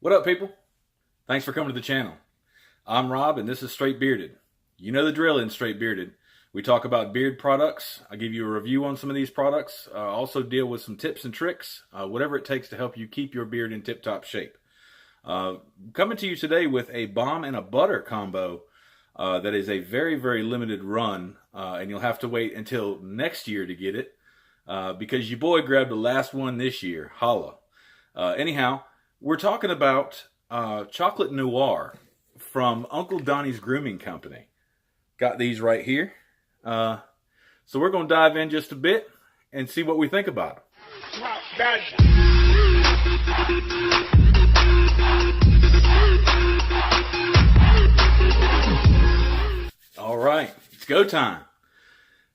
What up, people? Thanks for coming to the channel. I'm Rob, and this is Straight Bearded. You know the drill in Straight Bearded. We talk about beard products. I give you a review on some of these products. Also deal with some tips and tricks, whatever it takes to help you keep your beard in tip-top shape. Coming to you today with a balm and a butter combo that is a very, very limited run, and you'll have to wait until next year to get it because your boy grabbed the last one this year. Holla. Anyhow, we're talking about Chocolate Noir from Uncle Donnies Grooming Company. Got these right here. So we're going to dive in just a bit and see what we think about them. All right, it's go time.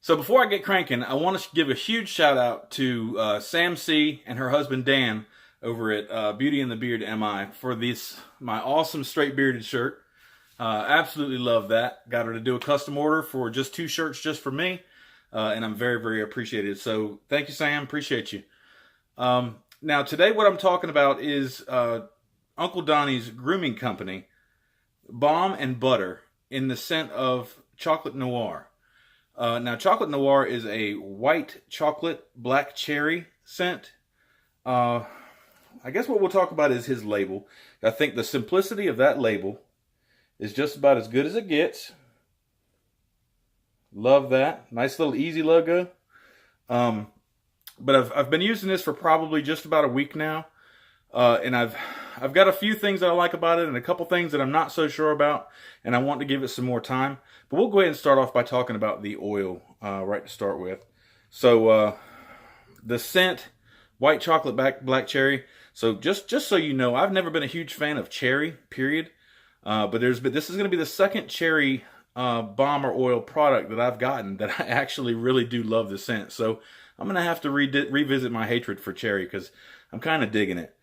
So before I get cranking, I want to give a huge shout out to Sam C. and her husband Dan over at Beauty and the Beard MI for this, my awesome straight bearded shirt. Absolutely love that. Got her to do a custom order for just 2 shirts just for me. And I'm very, very appreciated. So thank you, Sam. Appreciate you. Now today what I'm talking about is Uncle Donnies Grooming Company Balm and Butter in the scent of Chocolate Noir. Now Chocolate Noir is a white chocolate black cherry scent. I guess what we'll talk about is his label. I think the simplicity of that label is just about as good as it gets. Love that. Nice little easy logo. But I've been using this for probably just about a week now. And I've got a few things that I like about it and a couple things that I'm not so sure about. And I want to give it some more time. But we'll go ahead and start off by talking about the oil right to start with. So the scent, white chocolate black cherry. So just so you know, I've never been a huge fan of cherry, period. But this is going to be the second cherry balm or oil product that I've gotten that I actually really do love the scent. So I'm going to have to revisit my hatred for cherry because I'm kind of digging it.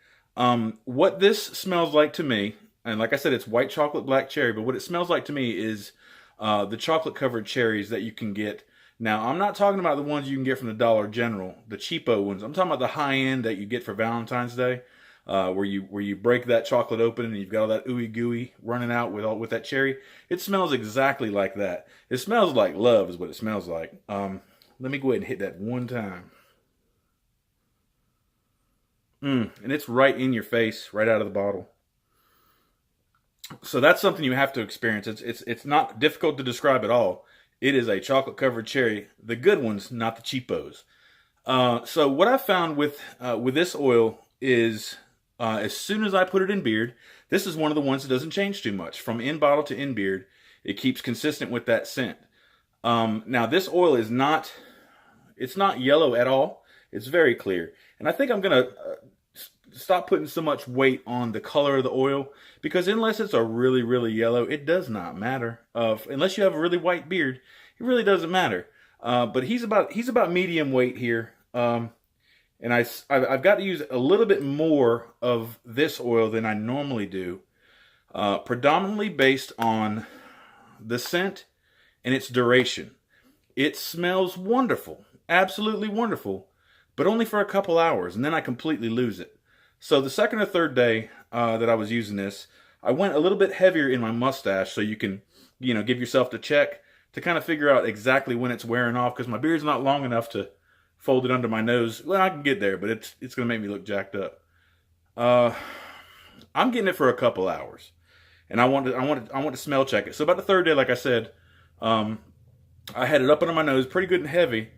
What this smells like to me, and like I said, it's white chocolate black cherry, but what it smells like to me is the chocolate covered cherries that you can get. Now, I'm not talking about the ones you can get from the Dollar General, the cheapo ones. I'm talking about the high end that you get for Valentine's Day. Where you break that chocolate open and you've got all that ooey gooey running out with that cherry. It smells exactly like that. It smells like love is what it smells like. Let me go ahead and hit that one time. And it's right in your face, right out of the bottle. So that's something you have to experience. It's not difficult to describe at all. It is a chocolate covered cherry, the good ones, not the cheapos. So what I found with this oil is as soon as I put it in beard, this is one of the ones that doesn't change too much. From in bottle to in beard, it keeps consistent with that scent. Now this oil is not yellow at all. It's very clear. And I think I'm going to stop putting so much weight on the color of the oil because unless it's a really, really yellow, it does not matter. Unless you have a really white beard, it really doesn't matter. But he's about medium weight here. And I've got to use a little bit more of this oil than I normally do, predominantly based on the scent and its duration. It smells wonderful, absolutely wonderful, but only for a couple hours, and then I completely lose it. So the second or third day that I was using this, I went a little bit heavier in my mustache so you can, give yourself the check to kind of figure out exactly when it's wearing off because my beard's not long enough to fold it under my nose. Well, I can get there, but it's going to make me look jacked up. I'm getting it for a couple hours, and I want to smell check it. So about the third day, like I said, I had it up under my nose, pretty good and heavy.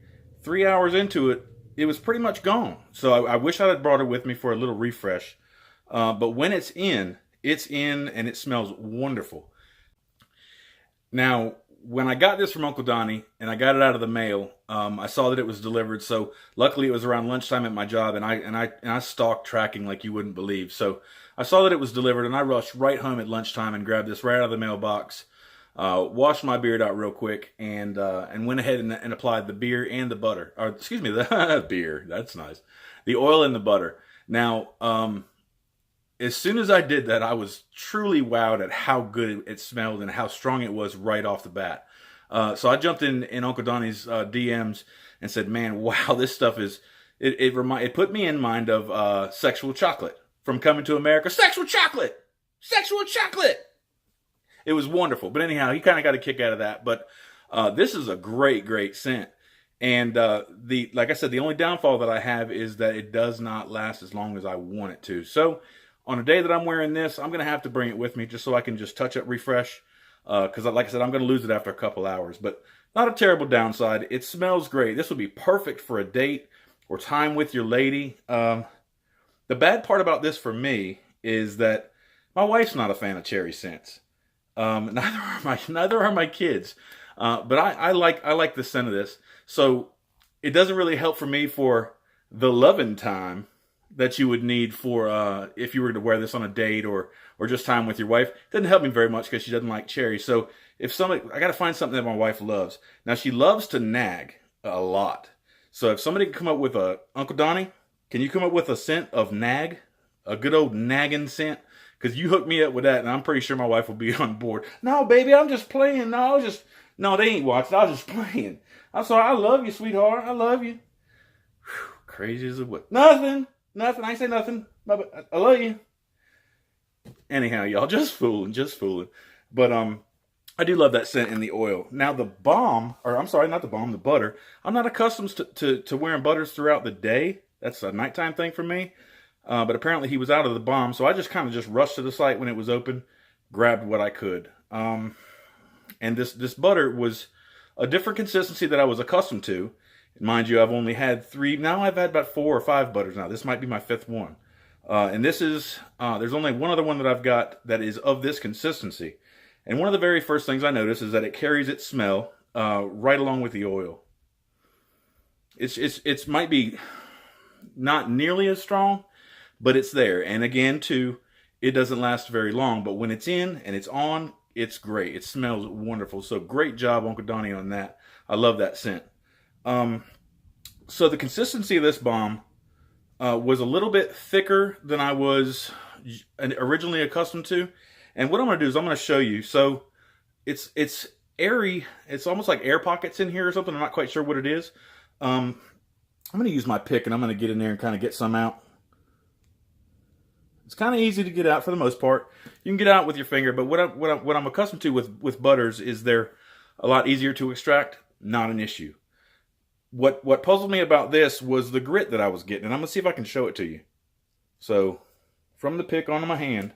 3 hours into it, it was pretty much gone. So I wish I had brought it with me for a little refresh. But when it's in, and it smells wonderful. Now, when I got this from Uncle Donnie and I got it out of the mail, I saw that it was delivered. So luckily it was around lunchtime at my job, and I stalked tracking like you wouldn't believe. So I saw that it was delivered, and I rushed right home at lunchtime and grabbed this right out of the mailbox. Washed my beard out real quick and went ahead and applied the beer and the butter. Or excuse me, the beer. That's nice. The oil and the butter. Now, as soon as I did that, I was truly wowed at how good it smelled and how strong it was right off the bat. So I jumped in Uncle Donnie's DMs and said, "Man, wow, this stuff is." It put me in mind of sexual chocolate. from Coming to America, sexual chocolate, sexual chocolate. It was wonderful. But anyhow, he kind of got a kick out of that. But this is a great, great scent. And like I said, the only downfall that I have is that it does not last as long as I want it to. So on a day that I'm wearing this, I'm going to have to bring it with me just so I can just touch up, refresh. Because like I said, I'm going to lose it after a couple hours. But not a terrible downside. It smells great. This would be perfect for a date or time with your lady. The bad part about this for me is that my wife's not a fan of cherry scents. Neither are my kids. But I like the scent of this. So it doesn't really help for me for the loving time that you would need for if you were to wear this on a date or just time with your wife. It doesn't help me very much because she doesn't like cherry. So if I got to find something that my wife loves. Now she loves to nag a lot. So if somebody can come up with Uncle Donnie, can you come up with a scent of nag? A good old nagging scent? Because you hook me up with that, and I'm pretty sure my wife will be on board. No, baby, I'm just playing. No, they ain't watching. I was just playing. I'm sorry. I love you, sweetheart. I love you. Whew, crazy as a what? Nothing. I ain't say nothing. I love you. Anyhow, y'all, just fooling. But I do love that scent in the oil. Now the butter. I'm not accustomed to wearing butters throughout the day. That's a nighttime thing for me. But apparently he was out of the bomb, so I just kind of just rushed to the site when it was open, grabbed what I could. And this butter was a different consistency that I was accustomed to. Mind you, I've only had 3. Now I've had about 4 or 5 butters now. This might be my 5th one. And this is, there's only one other one that I've got that is of this consistency. And one of the very first things I notice is that it carries its smell right along with the oil. It's might be not nearly as strong, but it's there. And again, too, it doesn't last very long. But when it's in and it's on, it's great. It smells wonderful. So great job, Uncle Donnie, on that. I love that scent. So the consistency of this bomb was a little bit thicker than I was originally accustomed to. And what I'm going to do is I'm going to show you. So it's airy. It's almost like air pockets in here or something. I'm not quite sure what it is. I'm going to use my pick and I'm going to get in there and kind of get some out. It's kind of easy to get out for the most part. You can get out with your finger, but what I'm accustomed to with butters is they're a lot easier to extract. Not an issue. What puzzled me about this was the grit that I was getting, and I'm going to see if I can show it to you. So, from the pick onto my hand,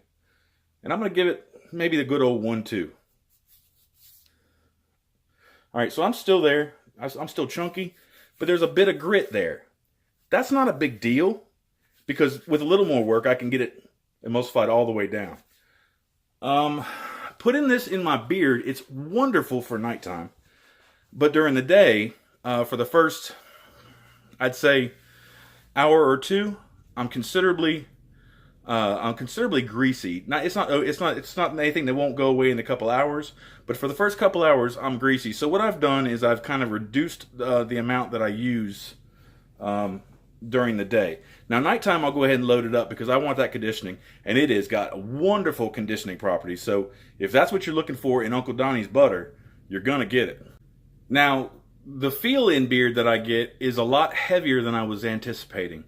and I'm going to give it maybe the good old 1-2. Alright, so I'm still there. I'm still chunky, but there's a bit of grit there. That's not a big deal, because with a little more work, I can get it emulsified all the way down. Putting this in my beard, it's wonderful for nighttime. But during the day, for the first, I'd say, hour or two, I'm considerably greasy. It's not anything that won't go away in a couple hours. But for the first couple hours, I'm greasy. So what I've done is I've kind of reduced the amount that I use during the day. Now, nighttime, I'll go ahead and load it up because I want that conditioning. And it has got wonderful conditioning properties. So if that's what you're looking for in Uncle Donnie's butter, you're going to get it. Now, the feel-in beard that I get is a lot heavier than I was anticipating.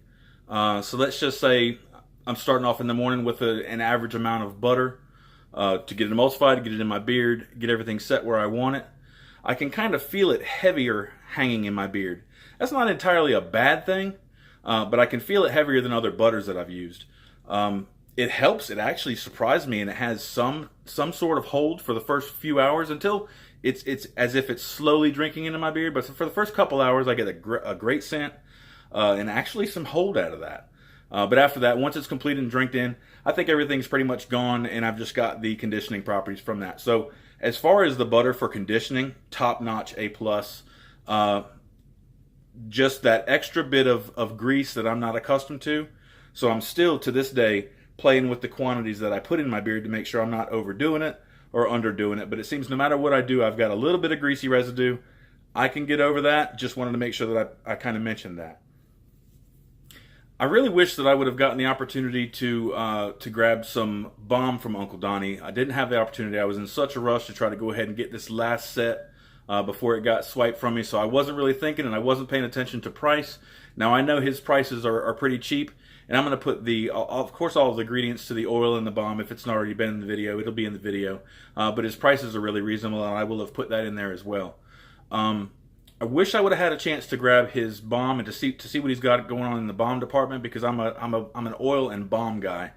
So let's just say I'm starting off in the morning with an average amount of butter to get it emulsified, get it in my beard, get everything set where I want it. I can kind of feel it heavier hanging in my beard. That's not entirely a bad thing, but I can feel it heavier than other butters that I've used. It helps. It actually surprised me, and it has some sort of hold for the first few hours until it's as if it's slowly drinking into my beard. But for the first couple hours, I get a great scent and actually some hold out of that. But after that, once it's completed and drinked in, I think everything's pretty much gone, and I've just got the conditioning properties from that. So as far as the butter for conditioning, top-notch, A+. Just that extra bit of grease that I'm not accustomed to. So I'm still, to this day, playing with the quantities that I put in my beard to make sure I'm not overdoing it or underdoing it. But it seems no matter what I do, I've got a little bit of greasy residue. I can get over that. Just wanted to make sure that I kind of mentioned that. I really wish that I would have gotten the opportunity to grab some balm from Uncle Donnie. I didn't have the opportunity. I was in such a rush to try to go ahead and get this last set before it got swiped from me. So I wasn't really thinking, and I wasn't paying attention to price. Now I know his prices are pretty cheap, and I'm going to put of course, all of the ingredients to the oil and the balm. If it's not already been in the video, it'll be in the video. But his prices are really reasonable, and I will have put that in there as well. I wish I would have had a chance to grab his balm and to see what he's got going on in the balm department, because I'm an oil and balm guy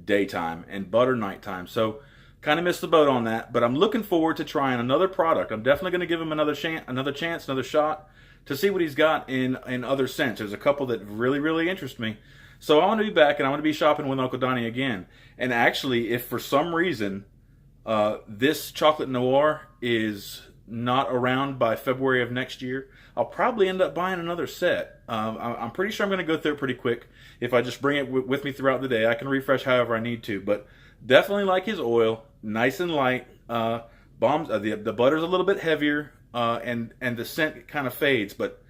daytime and butter nighttime. So kind of missed the boat on that, but I'm looking forward to trying another product. I'm definitely going to give him another chance, another shot to see what he's got in other scents. There's a couple that really interest me. So I want to be back, and I want to be shopping with Uncle Donnie again. And actually, if for some reason this Chocolate Noir is not around by February of next year, I'll probably end up buying another set. I'm pretty sure I'm going to go through it pretty quick. If I just bring it with me throughout the day, I can refresh however I need to. But definitely like his oil, nice and light. Bombs, the butter's a little bit heavier, and the scent kind of fades. But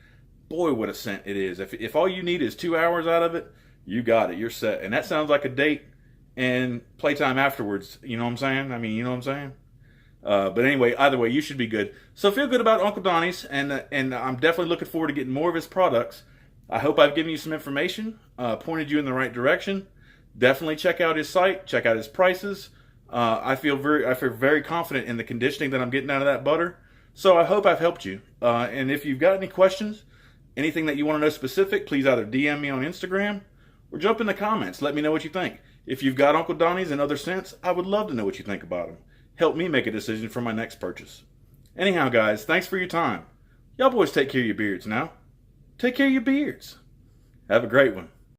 boy, what a scent it is! If all you need is 2 hours out of it, you got it. You're set. And that sounds like a date and playtime afterwards. You know what I'm saying? I mean, you know what I'm saying? But anyway, either way, you should be good. So feel good about Uncle Donnie's, and I'm definitely looking forward to getting more of his products. I hope I've given you some information, pointed you in the right direction. Definitely check out his site, check out his prices. I feel very confident in the conditioning that I'm getting out of that butter. So I hope I've helped you. And if you've got any questions, anything that you want to know specific, please either DM me on Instagram or jump in the comments. Let me know what you think. If you've got Uncle Donnie's and other scents, I would love to know what you think about them. Help me make a decision for my next purchase. Anyhow, guys, thanks for your time. Y'all boys take care of your beards now. Take care of your beards. Have a great one.